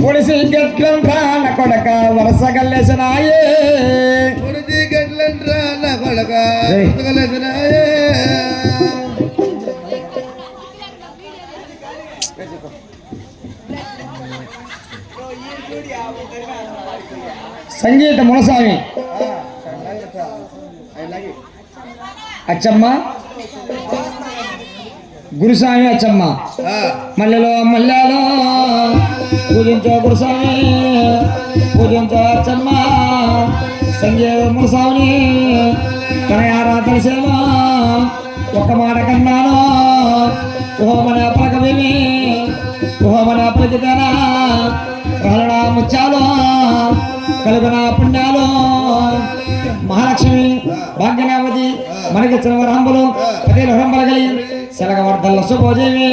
పొడిసి గట్లంట్రా నా కొడక వరస గల్లేసినాయే పొడిసి గట్లంట్రా నా కొడక గల్లేసినాయే. సంగీత మునస్వామి అచ్చమ్మ గురుస్వామి అచ్చమ్మ మల్లెలో మల్లెలో పూజించో గురుస్వామి పూజించో అచ్చమ్మ సంగీత మునస్వామిని కనయారా తెలిసేమో ఒక్క మాట కన్నాను ఓమన పలకవేమి ఓమన పలికితేనా ప్రహళ ముత్యాలు కలుగున పుణ్యాలు మహాలక్ష్మి భాగ్యనావతి మనకి చిరవరంబులు 10 వరంబలు కలిగి సెలగవర్ధల్ల శుభోజేవి.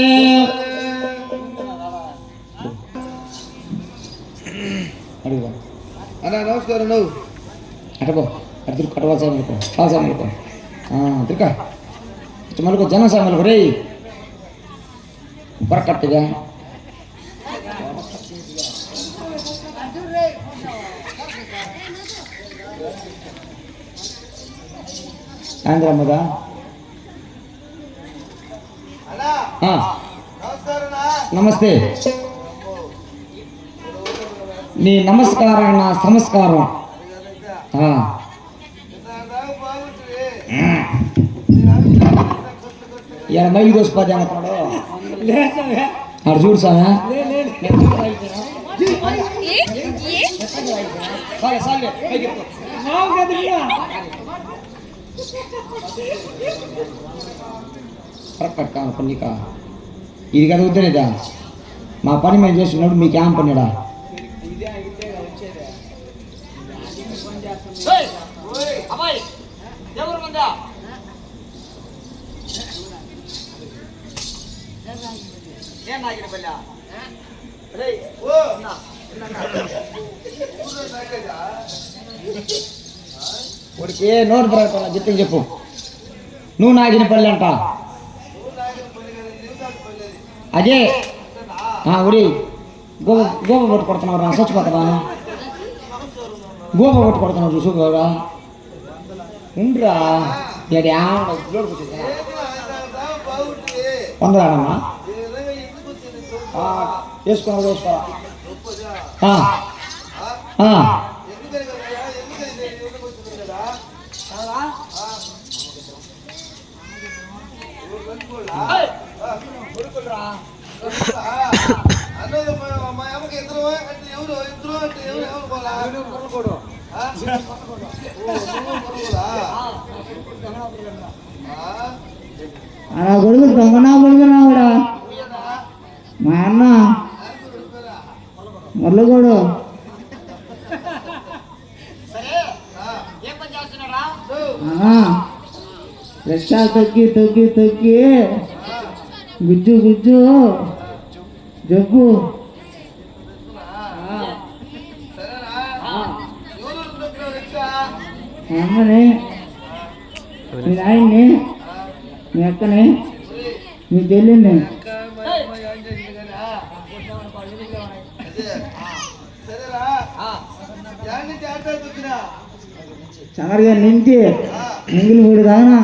అన్నా నమస్కారం. నువ్వు అటుకో అటు కట్టవాల్సామనుకో కాల్సామనుకో తిరుక మళ్ళీ జనసామలకు రే బరకట్టుగా ఆంధ్రమ్మదా నమస్తే. నీ నమస్కారం నా సంస్కారం. ఇలా మైకి దోసిపోతే అనుకున్నాడు అటు చూడు సామె కరెక్ట్ పనికా ఇది కదా వద్దనేదా మా పని మేము చేస్తున్నప్పుడు మీకేం పనిడా వాడికి నోరు ప్రకటన చెప్తే చెప్పు. నువ్వు నాగిన పల్లె అంట అదే ఉడి గోప కొట్టు కొడుతున్నావు రా చచ్చిపోతావా గోప కొట్టు కొడుతున్నావు చూసుకోరా ఉండ్రా వందరాడమ్మా వేసుకోవాలి వేసుకోవాలా మా అమ్మకి ఇద్దరు అంటే ఎవరు ఇద్దరు అంటే ఎవరు పోలా అలా కొడుకు దొంగనా కొడుకునా కూడా మా అన్న మొదలుగోడు రిక్షా తొక్కి తొక్కి తొక్కి గుజ్జు గుజ్జు జగ్గు మీ అమ్మని మీ నాయన్ని మీ అక్కని మీ చెల్లిని చమరిగా నింటి మింగిలి మూడు కానా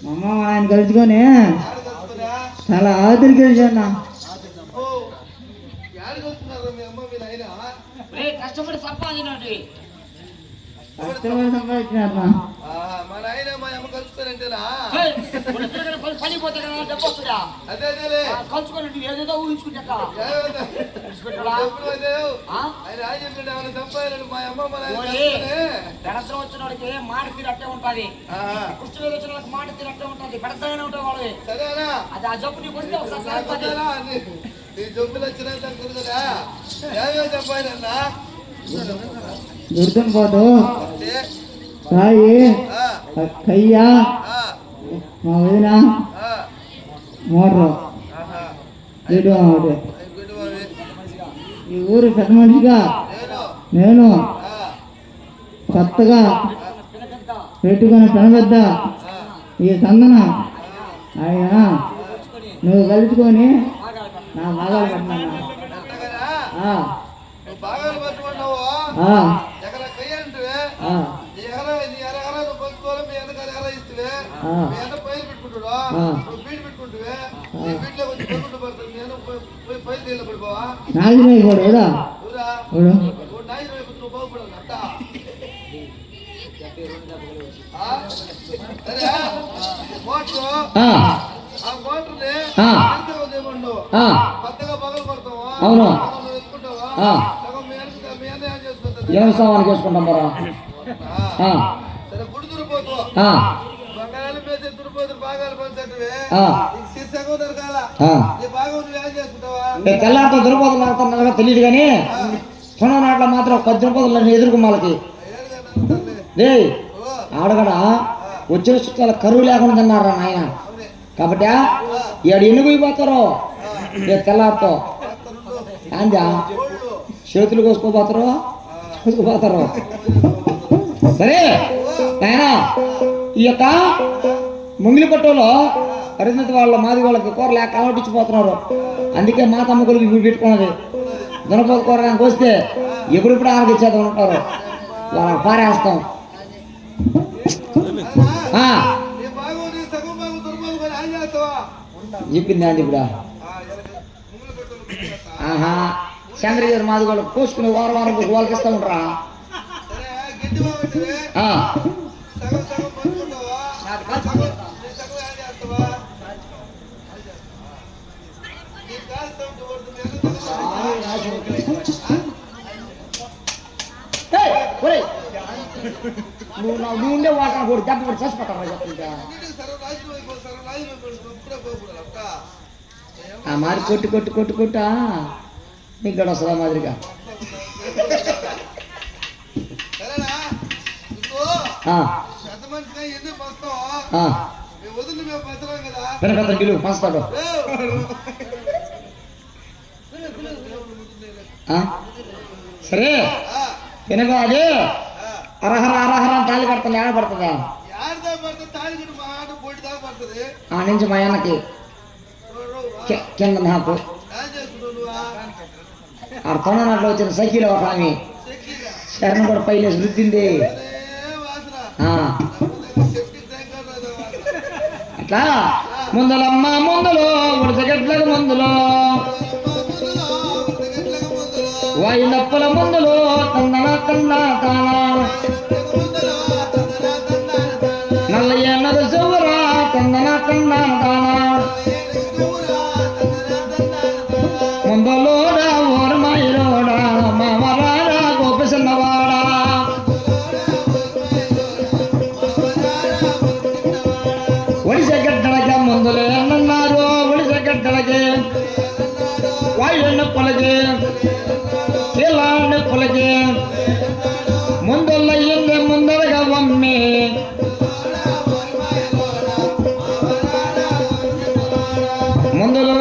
అమ్మ ఆయన కలుసుకొని చాలా ఆదరికి వెళ్ళాను. కష్టపడి సంపాదించినట్టు కష్టపడి సంపాదించినారు మా నాయన మా అమ్మ కలుస్తారంటేనా పనిపోతే కదా డబ్బొస్తుందా అదే కలుసుకోండి ఏదేదో ఊహించుకుంటా దళత్రం వచ్చిన వాడికి మాట తీరు అట్టే ఉంటుంది, కుష్టి మీద వచ్చిన వాళ్ళకి మాట తీరు అట్టే ఉంటుంది, పెడతానే ఉంటాయి వాళ్ళు. అది ఆ జబ్బు నీకు వస్తే ఒకసారి నీ జబ్బులు వచ్చినాక కుదరదా చెప్పానన్నా గుర్తుని పోదు సాయి ఆ, కయ్యా ఆ, మా వదిన ఆ, మోటరు ఆహా. ఇటు ఒకటి గుడ్ బాబీ. ఈ ఊరు పెద్ద మనిషిగా నేను నేను ఆ, కొత్తగా పినపెద్ద పెట్టుకున్న పెద్ద ఆ, ఈ చందన ఆ, ఆయన తెచ్చుకొని నువ్వు కలుసుకొని బాగా పెట్టండి. నా భాగాలు పెట్టినా ఎంతగానా? నువ్వు బాగా పట్టుకున్నావు ఎకరా కయ్యంటే నీ ఎకరా నువ్వు పంచుకోవాలి మీ వెనకాల ఎకరా ఇస్తే మీ అన్న పైలు పెట్టుకుంటాడు నువ్వు బీడు పెట్టుకుంటే నీ బీట్లో కొంచెం కొనుక్కుంటూ పడుతుంది నేను పోయి పైలు తీయాలి పడిపోవా నాగినాయి కూడా కూడా ఊరా చూడు నువ్వు నాయన వైపు నువ్వు బాగుపడాలి అట్ట సరే మోటారు ఆ మోటార్ని ఏమండు కొత్తగా పగలు పడతావా అవును. నువ్వు ఎత్తుకుంటావా సగం మీ అన్న ఏం చేసుకుంటుంది వ్యవసాయానికి వేసుకుంటాం మరా సరే గుడి దురిపోతావు బంగారాలు మీద దురిపోతులు భాగాలు పంచే శీర్షకం దొరకాల నీ భాగం నువ్వు ఏం చేసుకుంటావా తెల్లారితో దురపోతులు తెలియదు కానీ సొన్న నాట్లో మాత్రం 10 రూపాయలు ఎదురుకు వాళ్ళకి రే ఆడగడ వచ్చిన చుట్టాల కరువు లేకుండా తిన్నారా నాయన కాబట్టి ఈడ ఎన్నుకు పోతారు తెల్లారితో అందా చేతులు కోసుకోపోతారు కోసుకుపోతారు సరే నాయన ఈ యొక్క ముంగిలి పట్టులో పరిస్థితి వాళ్ళ మాది వాళ్ళకి కూర లేక అలవటించిపోతున్నారు అందుకే మా తమ్మ కొడుకు ఇప్పుడు పెట్టుకున్నది దునపోత కూర నాకు వస్తే ఎప్పుడిప్పుడు ఆరగిచ్చేది ఉంటారు వాళ్ళకి పారేస్తాం నీ భాగం నీ సగం భాగం దుర్మార్గం కొని ఏం చేస్తావా చెప్పింది అండి ఇప్పుడు ముంగులు పెట్టుకోవాలి ఆహా చంద్రగిరి మాది వాళ్ళు కోసుకుని వారం వాళ్ళకి ఇస్తూ ఉంటారా సరే గడ్డి బాగుంటుంది సగం సగం పంచుకుంటావా నీ సగం ఏం చేస్తావా నీ కాస్త నువ్వు ఉండే వాటర్ కూడా దెబ్బ కూడా చచ్చిపోతావు చెప్తుంటా ఆ మారి కొట్టు నీకు కూడా వస్తుందా మాదిరిగా సరేనా నీకు ఆ, పెద్ద మనిషిగా ఎందుకు వస్తావు ఆ, మేము వదిలి మేము పంచలేం కదా పెద్ద గిలు పంచుతాడు సరే వెనక అది అరహర తాళి పడుతుంది ఆడ పడుతుందా యాడదా పడితే తాళి కట్టి మా ఆట పొడి దాకా పడుతుంది ఆ నుంచి మా అన్నకి కింద నాకు ఏం చేసుకుంటావు నువ్వా ఆ తొండనాట్లో వచ్చిన సఖీల ఒక ఆమె చెక్కిగా శరణం కూడా పైలేసి రుద్దింది వాసన ఆ, చెక్కి తగ్గ అట్లా ముందులమ్మ ముందులో ఉడతగట్లకు ముందులో వాయులప్పల ముందులో తందన తానా నల్లయ్య నగ సౌరా తందన తానా ముందులోడా ఓరమాయిలోడా మామరాడా గోపసన్నవాడా ఒడిసెగడ్డలకి ముందులే అన్నారు ఒడిసెగడ్డలకి వాయున్న పొలకి ఇలాంటి పొలకి ముందులయ్యింది ముందరగా వమ్మి ముందులో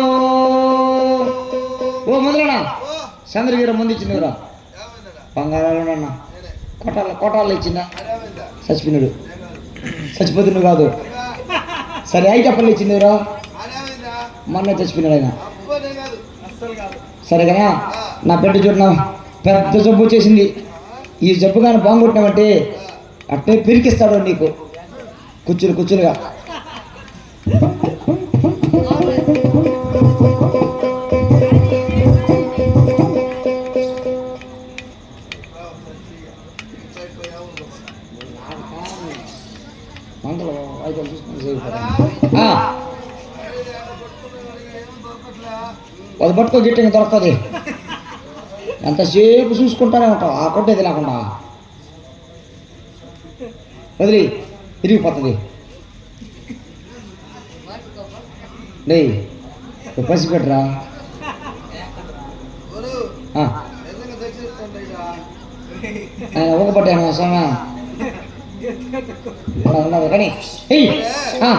ఓ ముందులనా చంద్రగిరి ముందు ఇచ్చినవురా బంగారాలు కోటాలు ఇచ్చిందా చచ్చిపోయినాడు చచ్చిపోతున్నాడు కాదు సరే ఐటప్పలు ఇచ్చిందిరా మొన్న చచ్చిపోయినాడు ఆయన సరే కదా నా బిడ్డ చూడనా పెద్ద జబ్బు వచ్చేసింది ఈ జబ్బు కానీ బాగుంటున్నామంటే అట్టే పిరికిస్తాడు నీకు కుచ్చులుగా అది పట్టుకో గిట్టంగా దొరుకుతుంది ఎంతసేపు చూసుకుంటానే ఉంటావు ఆ కొట్టేది లేకుండా వదిలి తిరిగిపోతుంది డే పసి పెట్టరా ఒక పట్టాను సమా ఉండదు కానీ ఏయ్, ఆ,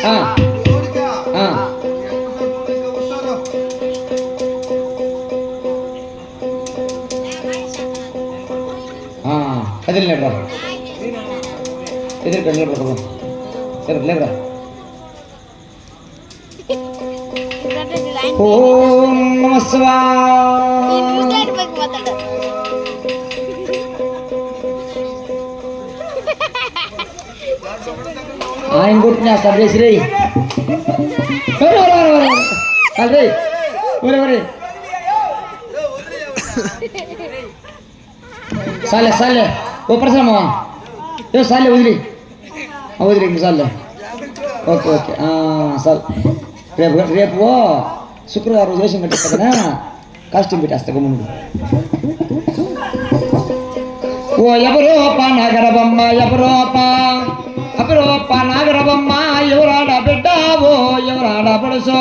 ఆ, ఆ. కదిలినాడు రా ఎదురు కదిలి లేబరా ఓం నమః శివాయ ఆయన కొట్టినా సబ్రేశ్రీ అరే ఒరే ఒరే సాలే సాలే ఓ ప్రసన్నమా ఏ సాలే వదిలి వదిలి ఇంక సాలే ఓకే ఓకే సార్ రేపు రేపు శుక్రవారం వేషం కట్టేస్తా కదా కాస్ట్యూమ్ పెట్టేస్తా ముందు ఓ ఎవరోప నగరబొమ్మ ఎవరోప అపరోప నాగరబొమ్మ ఎవరాడ బిడ్డావో ఎవరాడ పడుసో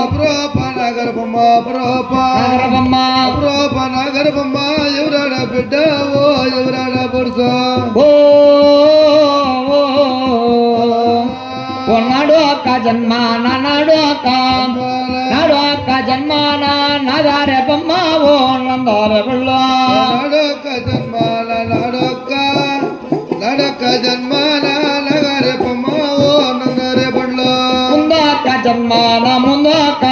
అపరోప నగరబొమ్మ అపరోప నాగరబొమ్మ అపరోప నగరబొమ్మ ఎవరాడ బిడ్డావో ఎవరాడ పడుసో ఓ నాడు అక్క జన్మ నాడు అక్క జన్మ నాదారే బొమ్మ ఓ నందారే బుళ్ళ నాడొక్క జన్మాల నాడొక్క జన్మాల నగరే బొమ్మ ఓ నందరే బుళ్ళ ముందాక జన్మాన ముందాక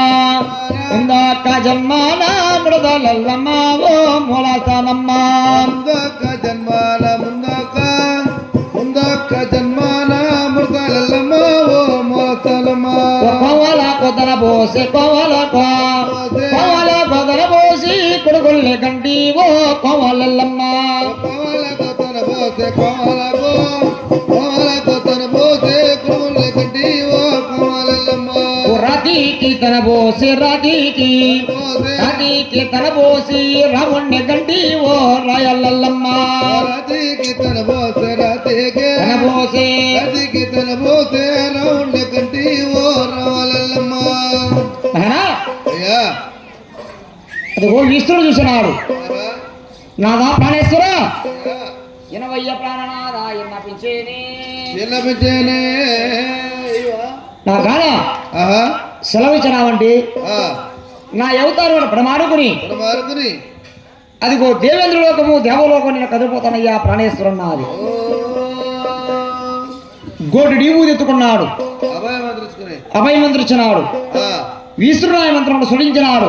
జన్మాన మృదలల్లమ్మ ఓ మూలసానమ్మ ముందొక్క జన్మాల ముందొక్క జన్మాల మృతాలమ్మ ఓ మోతలమ్మ కోవల కొదల పోసి కోవల కొదల పోసి కొడుకుల్ని కంటి ఓ కోవలల్లమ్మ కోవల కొతన పోసే కురుముల కట్టి ఓ కోవలమ్మ రాతికి తన పోసి రాతికి తన పోసి రాముణ్ణి కంటి ఓ రాయల్లమ్మ రాతికి తన పోసే తన పోసి తన పోసే రౌండ్ కంటి ఓ రావాలమ్మ అయ్యా అది ఓ విష్ణుడు చూసినాడు నాదా ప్రాణేశ్వర ఎనవయ్య ప్రాణనాథ ఎన్నపించేనే నా గాన సెలవిచ్చినావంటే నా అవతారం ప్రమాడుకుని అదిగో దేవేంద్రలోకము దేవలోకము నేను కదిలిపోతానయ్యా ప్రాణేశ్వరం నాది గోటి డీవు ఎత్తుకున్నాడు అభయమంత్రిచ్చినాడు విష్ణురాయ మంత్రం సుడించినాడు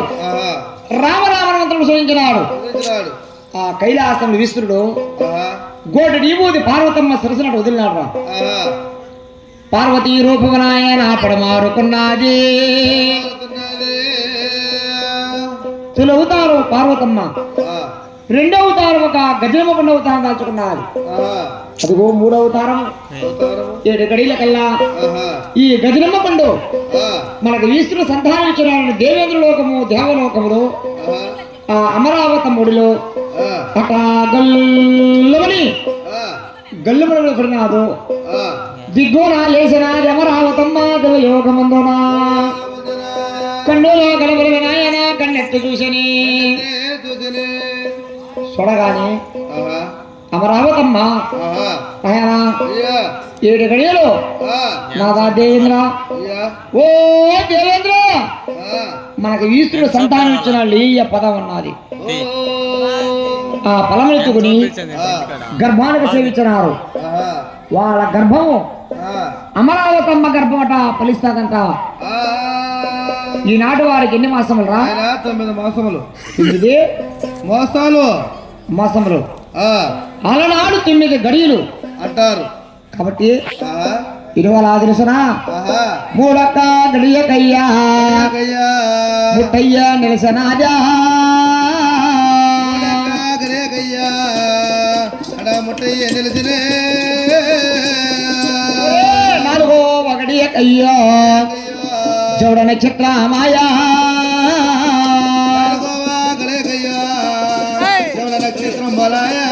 రామరామణ మంత్రం సుడించినాడు ఆ కైలాసంలో విష్ణుడు గోటి డీబూది పార్వతమ్మ సరసనట్టు వదిలినాడు రా పార్వతీ రూపమునాయన పడమారుకున్నది తొలి అవతారం పార్వతమ్మ రెండవ అవతారం ఒక గజలమ్మ పండు అవతారం దాల్చుకున్నది అదిగో మూడవ అవతారం 7 గడిల కల్లా ఈ గజలమ్మ పండు మనకు విష్ణుడు సంతానం ఇచ్చిన దేవేంద్ర లోకము దేవలోకములు ఆ అమరావతముడిలో అక్కడ గల్లుమని పడినాదు దిగ్గున లేచిన అమరావతమ్మ దేవయోగమందునా కన్నులో గడబడి వినాయన కన్నెత్తి చూసని చూడగానే అమరావతమ్మ ఆయన 7 గడియలు నాదా దేవేంద్ర ఓ దేవేంద్ర మనకు ఈశ్వరుడు సంతానం ఇచ్చిన లీయ పదం అన్నది ఆ ఫలమెత్తుకుని గర్భానికి సేవించినారు వాళ్ళ గర్భము అమరావతమ్మ గర్భమట ఫలిస్తాదంట ఈనాటి వారికి ఎన్ని మాసములు రా 9 మాసములు 9 మాసములు అలనాడు 9 గడియలు అంటారు కాబట్టి ఇరువల ఆదర్శన మూడక్క గడియకయ్యా ముట్టయ్య నిలసనాజా ముట్టయ్య నిలిచినే 4వ గడియకయ్యా జోడ నక్షత్ర మాయా నక్షత్రం బలాయా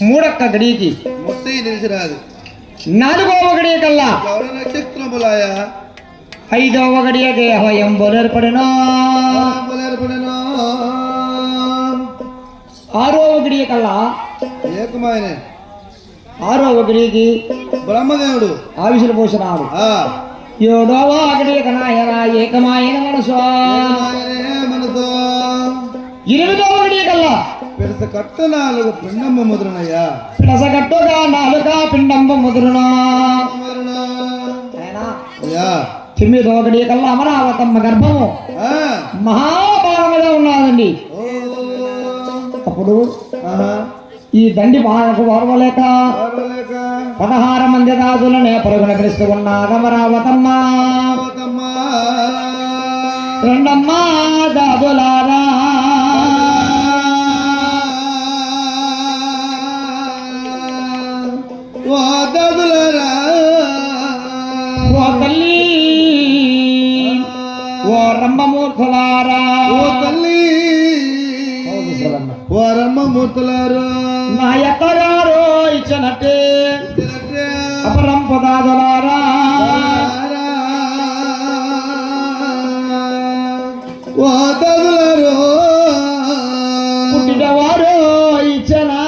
మూడక్క గడికి ముట్టయ్య నిలిచి రాదు 4వ గడియ కల్లా నక్షత్రం బలాయా 5వ గడియకి హయం బొలర్పడను ఆరవ గడియ కల్లా ఏకమాయనే 6వ గడియకి బ్రహ్మదేవుడు ఆవిషలు పోసినాడు. 7వ గడియ కనాయన ఏకమాయన మనసు. 8వ గడియ కల్లా పిడస కట్ట 4 పిండమ్మ ముద్రనయ్యా. పిడస కట్టుగా 4 పిండంబ ముద్రణ. 9వ గడియ కల్లా అమరావతమ్మ గర్భము మహాభాగంగా ఉన్నదండి. అప్పుడు ఈ దండి బాధకు ఓర్వలేక 16 మంది రాజులనే పరుగున పిలుస్తూ ఉన్నది అమరావతమ్మ. రెండమ్మ దాదులారా ఓ దాదులారా ఓ తల్లి ఓ రంభమూర్తులారా ఓ తల్లి ఓ రమ్మమూర్తులారా నా ఎక్కడారో ఇచ్చినట్టే అపరంపు దాదులారా ఓ దాదులారు పుట్టినవారు ఇచ్చనా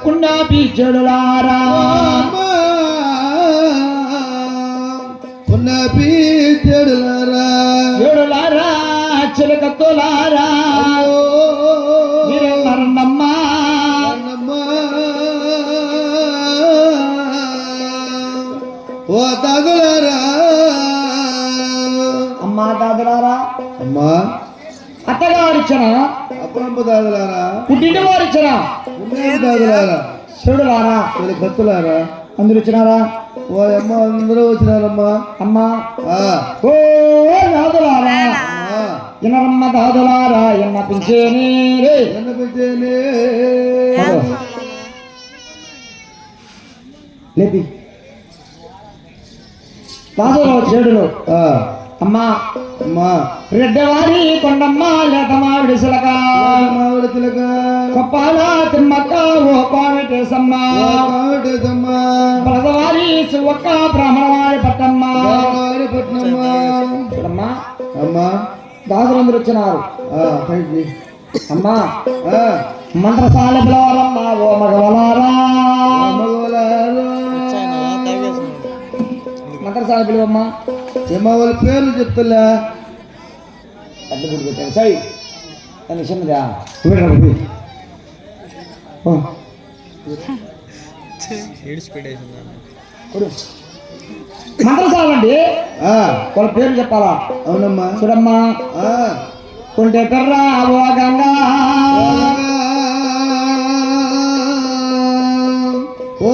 కున్నా పీచెడులారా ఉన్న పీచెడులారా చెడులారా చిలకత్తులారా మీరెన్నారన్నమ్మా ఓ దాదులారా అమ్మా దాదులారా అమ్మా అత్తగారిచ్చన అప్పుడమ్మ దాదులారా పుట్టిన వారిచ్చన దాదులారా చెడులారా కత్తులారా అందరు వచ్చినారా? ఓ అమ్మ అందరూ వచ్చినారమ్మా. అమ్మా ఓ దాదులారా ఎన్నరమ్మ దాదులారా ఎన్న పింఛేనే ఎన్న పింఛేనే లేపి దాదులో చెడులు అమ్మా అమ్మా రెడ్డవారి కొండమ్మ లేత మామిడి సిలక మామిడి చిలక కొప్పాల తిమ్మక్క ఓ పామిటేసమ్మ ప్రజవారి శివక్క బ్రాహ్మణవారి పట్టమ్మ చూడమ్మా అమ్మా దాదులందరూ వచ్చినారు. అమ్మా మంత్రసాల పిలవాలమ్మ ఓ మగవలారా మంత్రసాల పిలువమ్మా. ఏమా వాళ్ళ పేర్లు చెప్తలే పెద్ద గుడి పెట్టాను సై అని చిన్నదా మంత్రసాలండి వాళ్ళ పేరు చెప్పాలా? అవునమ్మా. చూడమ్మా కొంటే కర్రా ఓ గంగా ఓ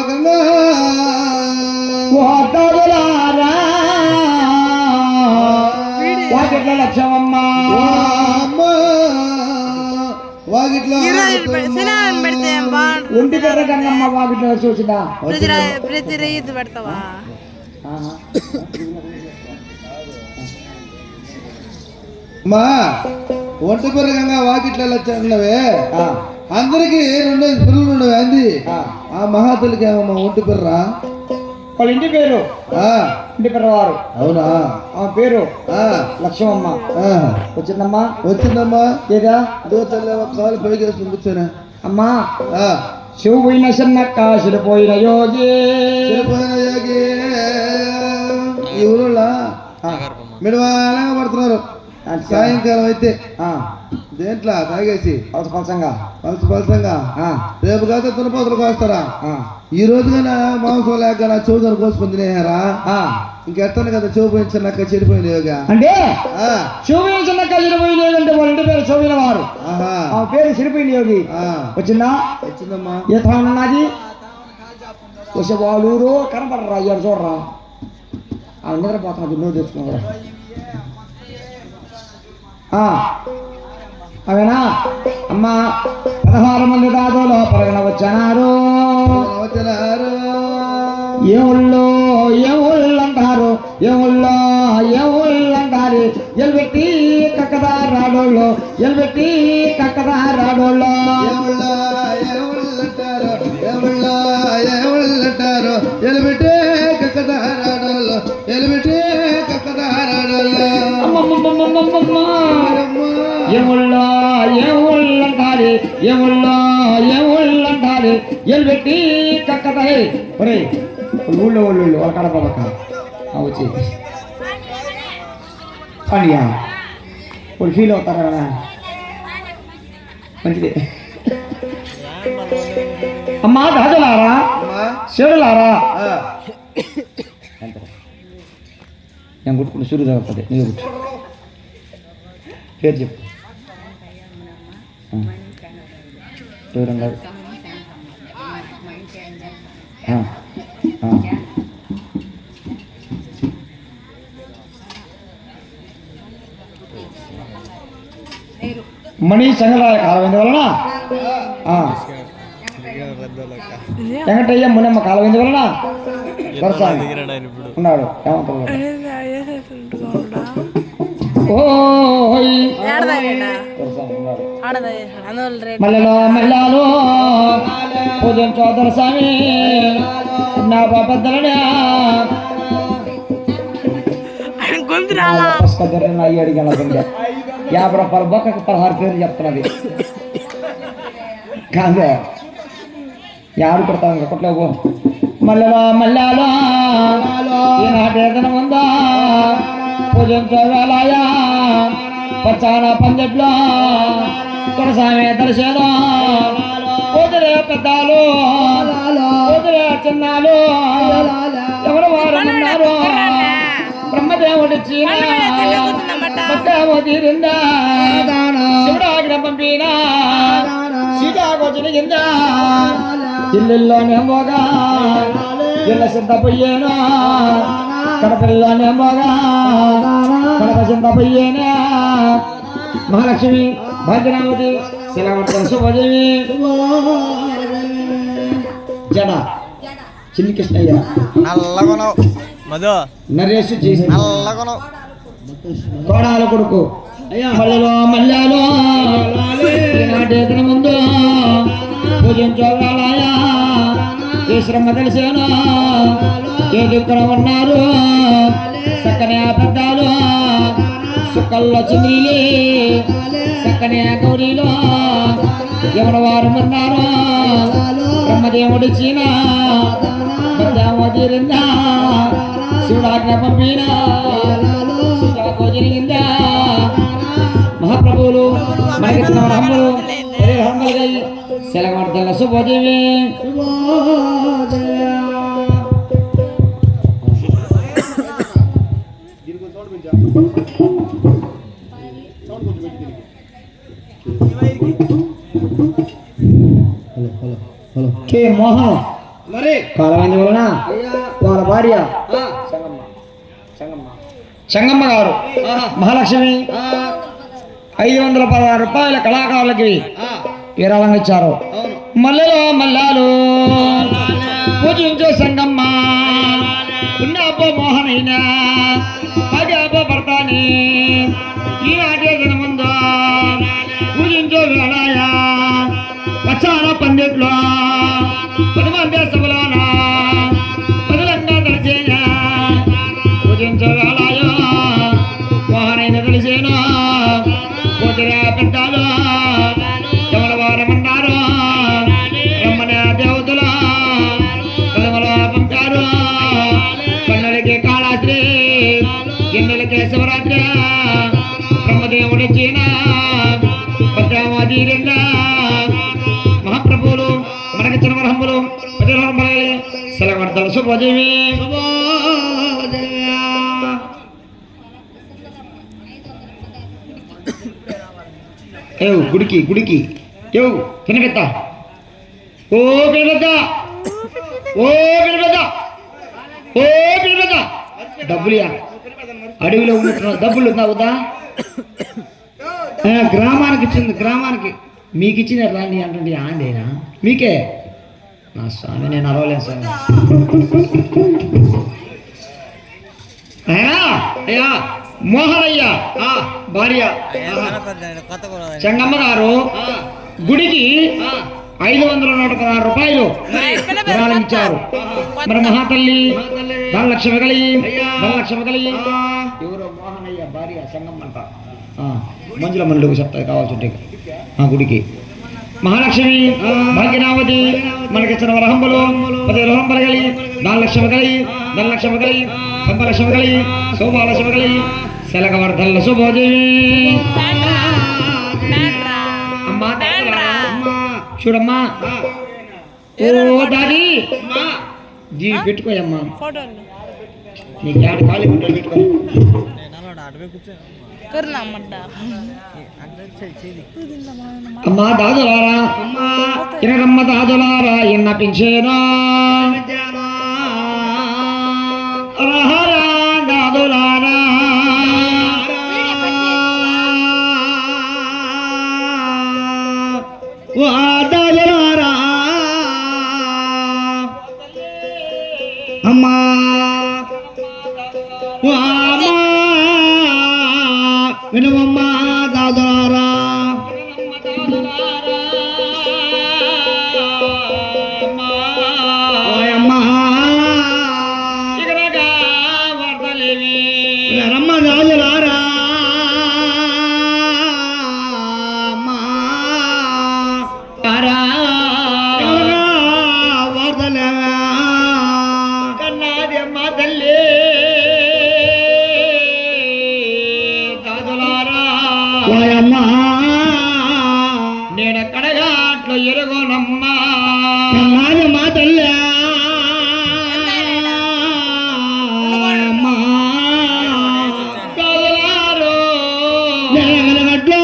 గంగా ఓ దాదులారా వాకిట్ల లక్ష్మమ్మ వాకిట్లో ఒంటి కర్ర గంగమ్మ వాకిట్లో లక్ష్మి వచ్చిందా? ప్రతి రైతు పెడతావా? మా ఒంటి పెరగంగా వాకిట్లో వచ్చావే అందరికి 2 పిల్లలు ఉండవు అంది. ఆ మహాతులకి ఏమమ్మా ఒంటి పెర్రా వాళ్ళ ఇంటి పేరు ఇంటి పెరవారు. అవునా? ఆ పేరు లక్ష్మమ్మ. వచ్చిందమ్మా వచ్చిందమ్మా. ఏదా కాలు పైకి వేసుకుని కూర్చోనే అమ్మా. శివు పోయిన చిన్నక్క శిలిపోయిన యోగి ఈ ఊళ్ళో మిడవాలంగా పడుతున్నారు. సాయంకాలం అయితే దేంట్లో తాగేసి పలసంగా పలసంగా రేపు కాదు తునపోతలు కోస్తారా? ఈ రోజు కానీ మాంసం లేక నా చెవుదని కోసుకుని తినేహారా? ఇంకెత్తాను కదా చెవు పోయించినాక చెడిపోయిన యోగా అంటే శివు చిన్నక్క చెడిపోయిన యోగి అంటే వాళ్ళ ఇంటి పేరు శోభిన వారు. ఆ పేరు చెడిపోయిన యోగి. వచ్చిందా? వచ్చిందమ్మా. ఏ తాను ఉన్నది వచ్చే వాళ్ళూరు కనపడరా అయ్యారు చూడరా ఆ నిద్రపోతున్నది నువ్వు తెచ్చుకున్నారా? అవేనా అమ్మా 16 మంది దాదులో పరగన వచ్చినారు. ఏ ఊళ్ళో ఏ ఊళ్ళు అంటారు ఏ ఊళ్ళో ఏ ఊళ్ళు అంటారు ఎల్బెట్టి కక్కదా రాడోళ్ళు ఎల్బెట్టి కక్కదా రాడోళ్ళు ఎల్బెట్టే కక్కదా రాడోళ్ళు ఎల్బెట్టే కక్కదా రాడోళ్ళు ఏముళ్ళో ఏముళ్ళంటారు ఏముళ్ళంటారు ఎల్లు పెట్టి కక్కతాయి ఒరే ఊళ్ళో వాళ్ళ కడపక్క వచ్చి పండిగా వాళ్ళు ఫీల్ అవుతారా మంచిది అమ్మా దాదలారా చెడులారా నేను కుట్టుకుంటే సూర్యుడు తగ్గుతుంది నీకు కుట్టు పేరు చెప్పు ఎవరన్నారు మణి సంగళాల కాలం వలన వెంకటయ్య మునమ్మ కాలం వలన ఉన్నాడు మల్లెలో మల్లాలో పూజం చోదర స్వామి నా పెద్దలనే అయ్యి అడిగాను 50 రూపాయల బొక్కకి 16 పేర్లు చెప్తున్నది కాదే యారు కొడతాం ఇంకా కొట్టలేవు మల్లెలో మల్లాలో ఈనాటేదన ఉందా పూజించగలయా పచ్చాన పందెట్లో తులసామే దర్శనం కుదిరే పెద్దాలు కుదిరే చిన్నాలు ఎవరు వారు ఉన్నారు బ్రహ్మదేవుడి చీనేమో తీరిందా శివుడాగ్ర పంపినా సీతాకు జరిగిందా ఇల్లుల్లోనే మోగా ఇళ్ళ సిద్ధపోయేనా కడపల్లోనే మోగా కడప సిద్ధపోయేనా మహాలక్ష్మి భాగ్యరామతి శిలవంత శుభదేవి జడ చిన్ని కృష్ణయ్య నరేష్ చేసి కోడాల కొడుకు మల్లెలో మల్లాలో నాటేతన ముందు పూజించోగాలయా ఏ శ్రమ తెలిసేను ఏ దిక్కున ఉన్నారు చక్కనే పెద్దాలు సుక్కల్లో చింద్రీలి చక్కనే గౌరీలో ఎవరు వారు ఉన్నారు బ్రహ్మదేవుడి చీన బద్దామో తీరిందా శివుడాజ్ఞ పంపినా సీతాకు జరిగిందా మహాప్రభువులు మనకిచ్చిన హమ్మలు హమ్మలు సెలగొడతల శుభోదేవి కే మోహన్ కాలమైంది వలన వాళ్ళ భార్య సంగమ్మ గారు మహాలక్ష్మి 516 రూపాయల కళాకారులకి విరాళంగా ఇచ్చారు. మల్లెలో మల్లాలు పూజించే సంగమ్మ ఉన్నబ్బ మోహనైనా అబ్బ భర్తని ఈనాటే జనముందో పూజించే వేళాయ పచ్చాన పందిట్లో 10 మంది సభలోన పదులంగా తెలిసేన పూజించే వేళాయ మోహనైన తెలిసేనా పోతిరా పెద్దాలు ఎవరి వారమన్నారు రమ్మన దేవతల పదమల పంపారు కన్నులకి కాళాశ్రీ గిన్నెలకి శివరాత్రి బ్రహ్మదేవుడి చీన పద్మావతీరింద మహాప్రభువులు మనకి చిన్నమరహమ్ములు పదిహేను సెలవర్తలు శుభదేవి ఏవు గుడికి గుడికి ఏవు పినపెత్త ఓ పినపెత్త ఓ పినపెత్త ఓ పినపెత్త డబ్బులియా అడవిలో ఉన్నట్టు డబ్బులు అవుతా గ్రామానికి ఇచ్చింది గ్రామానికి మీకు ఇచ్చిన రాండి అంటే ఆండేనా మీకే నా స్వామి నేను అరవలేను స్వామి అయ్యా మోహనయ్య భార్య చెంగమ్మ గారు గుడికి 516 రూపాయలు విరాళం ఇచ్చారు. మరి మహాతల్లి ధనలక్ష్మి కలి ఎవరో మోహనయ్య భార్య చెంగమ్మ అంట మంజుల మనులకు చెప్తాయి కావాల్సి ఉంటే గుడికి మహాలక్ష్మి భాగ్యనావతి మనకిచ్చిన వరహంబలు 10 వరహంబలు కలి 4 లక్షలు కలి 4 లక్షలు కలి 10 లక్షలు కలి శోభాలక్ష్మి కలి శలకవర్ధల్ల శుభోదేవి అమ్మా చూడమ్మా ఓ దాది జీ పెట్టుకోయమ్మా నీ క్యాడ్ ఖాళీ గుంటలు పెట్టుకో అమ్మా దాదులారా ఇనరమ్మ దాదులారా ఎన్న పింఛేనా రహరా దాదులారా వా దాదులారా అమ్మా వా వినవమ్మ దాదారా రమ్మ దాదులారా వార్తలేవా కన్నాది అమ్మ తల్లి నేనెక్కడగా అట్లు ఎరుగోనమ్మా మా తల్లి ఎరగనట్లు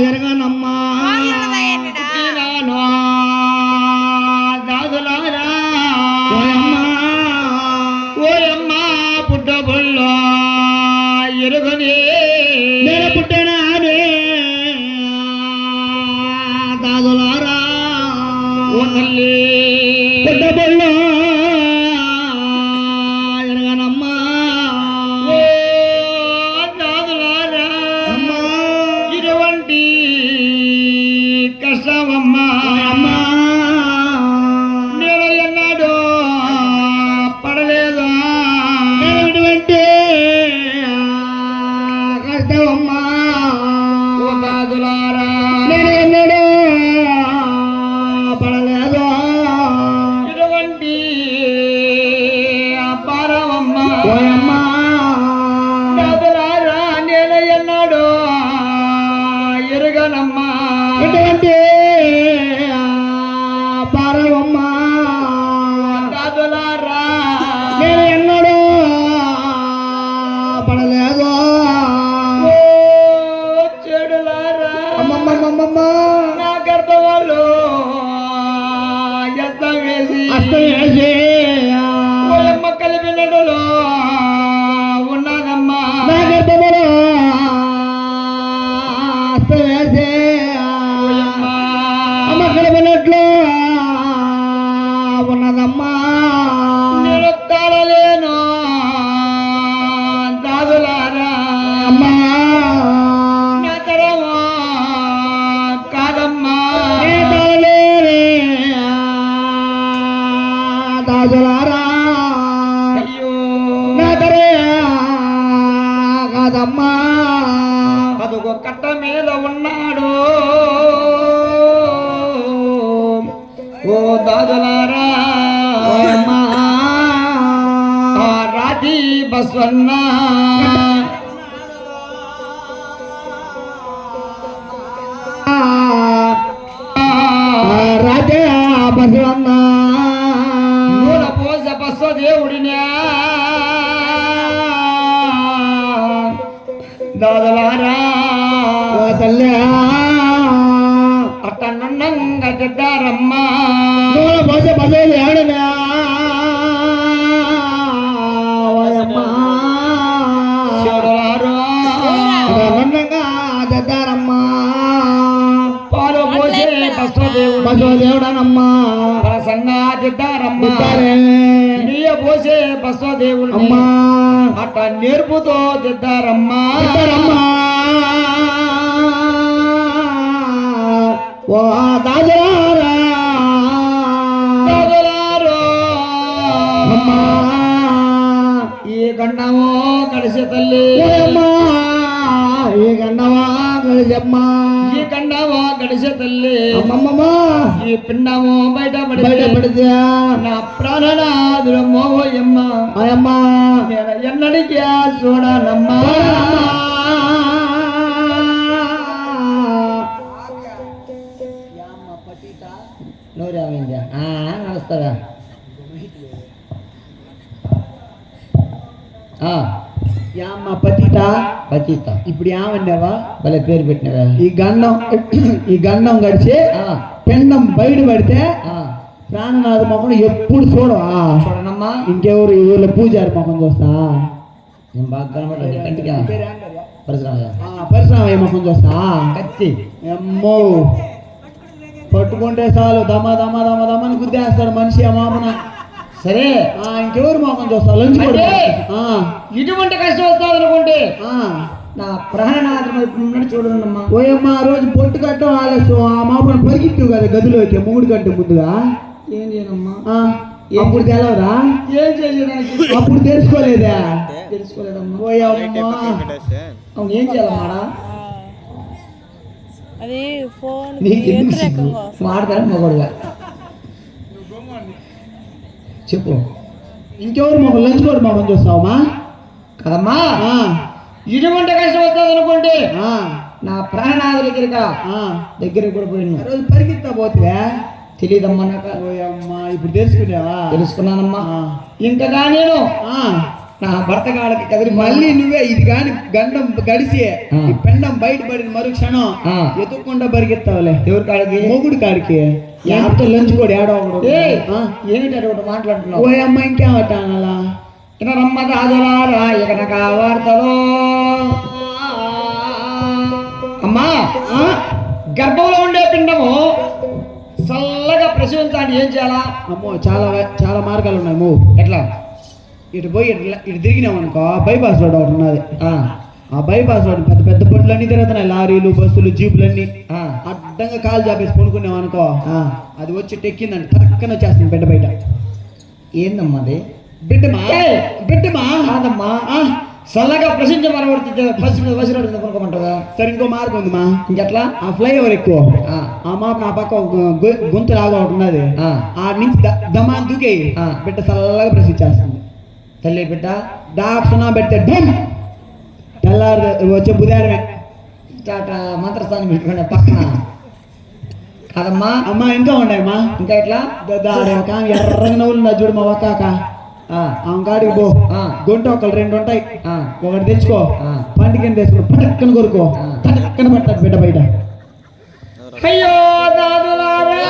ఎరగనమ్మా దాదులారా ఓయమ్మా పుట్టబుల్లో ఎరుగని నేను పుట్టినా దాదులారా ఓ తల్లి పుట్టబుల్లో ఎరగనమ్మా ఓ దాదులారా ఇటువంటి కష్టమమ్మా నేను ఎన్నాడో పడలేదా ఇటువంటి కష్టమమ్మా ఓ దాదులారా నేను ఎన్నడో పడలేదు ఇటువంటి పారవమ్మా ఓయమ్మా దాదులారా నేను ఎన్నడో ఎరుగనమ్మా ఇటువంటి పారవమ్మా దాదులారా నేను ఎన్నడో పడలేదు చెడులారా అమ్మమ్మమ్మమ్మ నా గర్భవాళ్ళు అస్తం వేసి ఓయమ్మ కలిపి నడులో ఉన్నానమ్మా నా గర్భములో అస్తం వేసి అమ్మ కలిపినట్లు ఉన్నదమ్మా నేను తాళలేను దాదులారా అమ్మా నా తరమా కాదమ్మా దాదులారా అయ్యో నా తరే కాదమ్మా అదొక కట్ట మీద ఉన్నాడు ఓ దాదులారా రాధి బస్వన్న రాజా బస్వన్న నూల పోస బస్వ దేవుడినా దాదులారా తల్లి అట్టన్నంగా తిద్దారమ్మా నూల పోస బస్వ దేవుడినా బసవదేవుడనమ్మా సంగా తిద్దారమ్మా నీయ పోసే బసవదేవుడు అమ్మా అట్ట నేర్పుతో తిద్దారమ్మా ఓ దాదులారా అమ్మా ఈ గండమో కలిసి తల్లి ఈ గండ కాలమో గడిచే తల్లి అమ్మమ్మ ఈ పిండము బయట పడితే నా ప్రాణనాథుడు మోహయమ్మ అమ్మా ఎన్నడికి చూడనమ్మా నూరేమైందా నడుస్తావా యామ్మ పతిత పతిత ఇప్పుడు ఏమన్నావా భలే పేరు పెట్టినవా ఈ గండం గడిచి పిండం బయట పడితే ఆ, ప్రాణనాథ మొక్కను ఎప్పుడు చూడవా చూడనమ్మా ఇంకెవరు ఈ ఊళ్ళో పూజారి మొక్కం చూస్తా నేను బాగా కనబడ్డా కంటిగా పరిశ్రమ పరిశ్రమ మొక్కం చూస్తా కత్తి అమ్మో పట్టుకుంటే చాలు దమ దమ దమ దమని గుద్దేస్తాడు మనిషి ఆ మామన సరే ఇంకెవరు మొక్కం చూస్తా లంచ్ అంటే ఇటువంటి కష్టం వస్తావు అనుకుంటే నా ప్రాణనాథుడు వైపు చూడనమ్మా ఓయమ్మ ఆ రోజు పొట్టు కట్టం ఆలస్యం ఆ మామను పరిగెట్టు కదా గదిలోకి మూడు గంటల ముందుగా ఏం చేయనమ్మా అప్పుడు తెలవదా ఏం చేయడానికి అప్పుడు తెలుసుకోలేదా తెలుసుకోలేదమ్మా ఓయమ్మ అవును ఏం చేయాలమ్మాడా అది ఫోన్ నీకు ఎందుకు సిగ్గు మాడతాను మగోడుగా చెప్పు ఇంకెవరు మాకు లంచ్ కూడా మామని చూస్తావమ్మా కదమ్మా ఇటువంటి కష్టం వస్తుంది అనుకోండి నా ప్రాణనాథుల దగ్గరికి కూడా పోయినా రోజు పరిగెత్తా పోతే తెలియదమ్మా నాకు ఓయమ్మా ఇప్పుడు తెలుసుకున్నావా తెలుసుకున్నానమ్మా ఇంకా నేను నా భర్త కాళ్ళకి కదిలి మళ్ళీ నువ్వే ఇది కాని గండం గడిచి ఈ పెండం బయట పడిన మరుక్షణం ఎత్తుక్కుండా పరిగెత్తావులే ఎవరి కాడికి మొగుడు కాడికి యాప్తో లంచ్ కూడా ఏడవడు ఏమిటి ఒకటి మాట్లాడుతున్నావు ఓయమ్మ ఇంకేమట్టానలా ఇక రమ్మ రాజులారా ఇక వార్తలో అమ్మా గర్భంలో ఉండే పిండము చల్లగా ప్రసవించాలి ఏం చేయాలా అమ్మో చాలా చాలా మార్గాలు ఉన్నాయి మూ ఎట్లా ఇటు పోయి ఇటు తిరిగినాం అనుకో బైపాస్ రోడ్ ఒకటి ఉన్నది ఆ ఆ బైపాస్ రోడ్ పెద్ద పెద్ద బొడ్లన్నీ తిరుగుతున్నాయి లారీలు బస్సులు జీపులన్నీ అడ్డంగా కాలు చాపేసి కొనుక్కున్నాం అనుకో అది వచ్చి టెక్కిందండి తక్కన వచ్చేస్తుంది బిడ్డ బయట ఏందమ్మా అది బిడ్డమా బిడ్డమా కాదమ్మా చల్లగా ప్రసించ మరవర్తి వసిరోడు కొనుక్కోమంటావా సరే ఇంకో మార్గం ఉందిమా ఇంకెట్లా ఆ ఫ్లైఓవర్ ఎక్కువ ఆ మాప నా పక్క గొంతు లాగా ఒకటి ఉన్నది ఆ నుంచి దమాన్ దూకే బిడ్డ చల్లగా ప్రసిచ్చేస్తుంది తల్లి బిడ్డ డాక్టర్ పెడితే డమ్ తెల్లారు వచ్చే బుధారమే మంత్రస్థానం పెట్టుకునే పక్కన కాదమ్మా అమ్మా ఇంకా ఉన్నాయమ్మా ఇంకా ఎట్లా ఎర్రగా నవ్వులు చూడు మా ఒక్కాక ఆమె కాడికి పో గొంట ఒకళ్ళు రెండు ఉంటాయి ఒకటి తెచ్చుకో పండుగ తెచ్చుకో పటక్కన కొరుకో పటక్కన పట్టాలి బిడ్డ బయట అయ్యో దాదులారా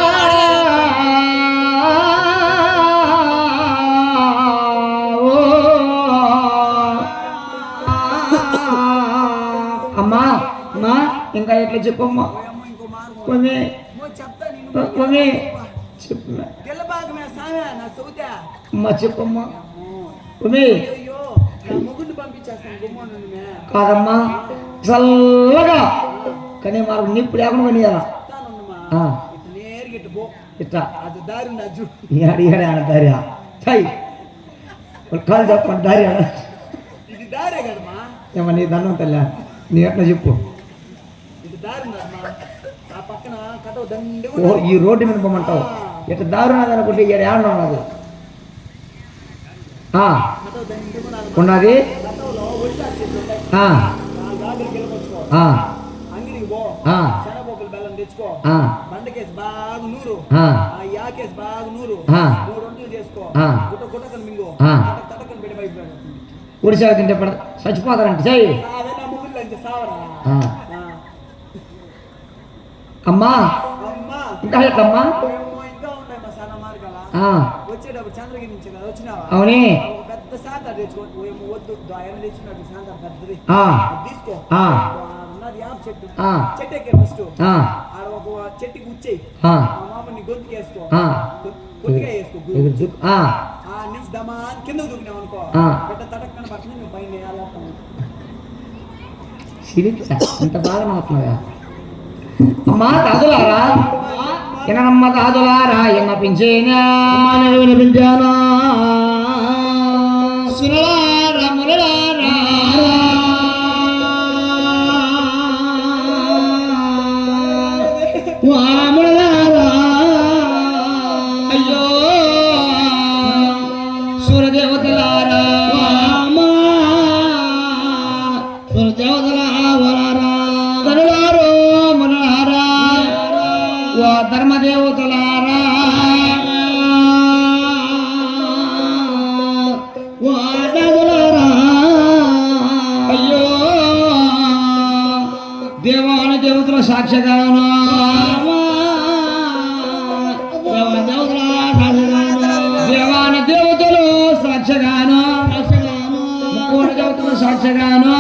అమ్మా అమ్మా ఇంకా ఎట్లా చెప్పమ్మా కొన్ని కొన్ని చెప్పు అమ్మా చెప్పమ్మా కొన్ని కాదమ్మా చల్లగా కానీ మాకు నిప్పు లేకుండా కొనియాలా ఇట్లా దారి దారి కాదు చెప్పండి దారి ఏమో నీ దండం తల్లి నీ ఎట్లా చెప్పు ఈ రోడ్డు మీద పోమంటావు ఇట్లా దారి ఉన్నది అనుకుంటే ఇక్కడ ఏమన్నా ఉన్నది ఉన్నది ఉడిసా తింటే చచ్చిపోతారంట చెయ్యి అమ్మా ఇంకా ఎట్లమ్మా వచ్చేటప్పుడు చంద్రగిరి నుంచి కదా వచ్చినావా అవునే పెద్ద శాంత తెచ్చుకోండి వద్దు ఆయన తెచ్చినట్టు శాంత పెద్దది తీసుకో ఉన్నది యాప్ చెట్టు చెట్టు ఎక్కే ఫస్ట్ ఆడ ఒక చెట్టుకి గుచ్చేయి ఆ మామని గొంతుకి వేసుకో కొద్దిగా వేసుకో ఆ నుంచి దమాన్ కింద దూకినావు అనుకో పెద్ద తటక్కన పక్కన నువ్వు పైన వేయాలి ఇంత బాగా అవుతున్నావా అమ్మా తాదులారా ఎనమ్మ తాదులారా ఎన్న పించేనా వినిపించానా సునలారా మునలారా వాములారా అయ్యో సూర్యదేవతలారా వామా సూర్యదేవతలారా తనులారో మునులారా ఓ ధర్మదేవతలారా వాడగులారా అయ్యో దేవాని దేవతల సాక్షిగాను దేవాని దేవతలు సాక్షిగాను కోటి దేవతలు సాక్షిగాను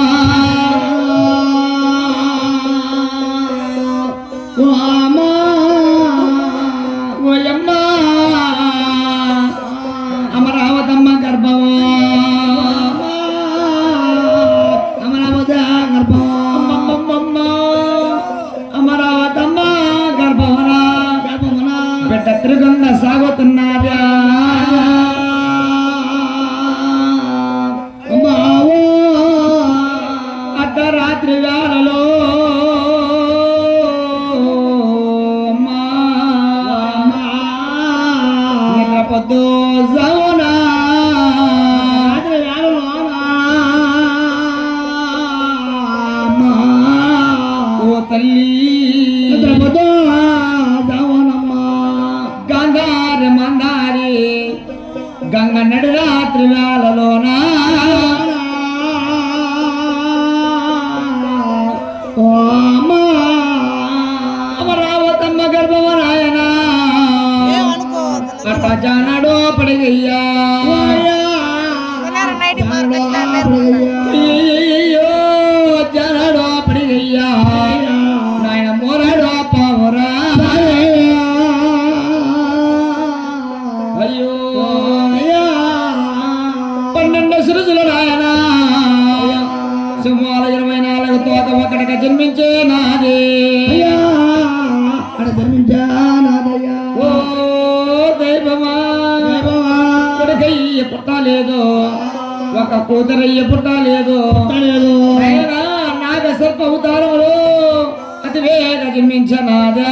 ఓయమ్మ అమరావతమ్మ గర్భము అమరావతి గర్భం అమరావతమ్మ గర్భమున బిడ్డ తిరుగుండ సాగుతున్నారా అర్ధరాత్రి వేళలో నిద్రపోద్దు జమునా ఓ తల్లి నిద్రపోద్దు జమునమ్మ గంగారి మందారి గంగ నడు రాత్రి వేళలోనా అమరావతమ్మ గర్భమ నాయన అట్ట జానాడో పడిగయ్యా అయ్యో జానాడో పడిగయ్యా నాయన మోరాడో పావురా అయ్యో 12 సిరుసులు నాయన సింహాల 24 తోత ఒకటిగా జన్మించే నాదే ఓ దైవమా కొడుకయ్య పుట్టలేదు ఒక కూతురయ్య పుట్టలేదు నాగ సర్ప అవతారములు అతి వేగ జన్మించనాదా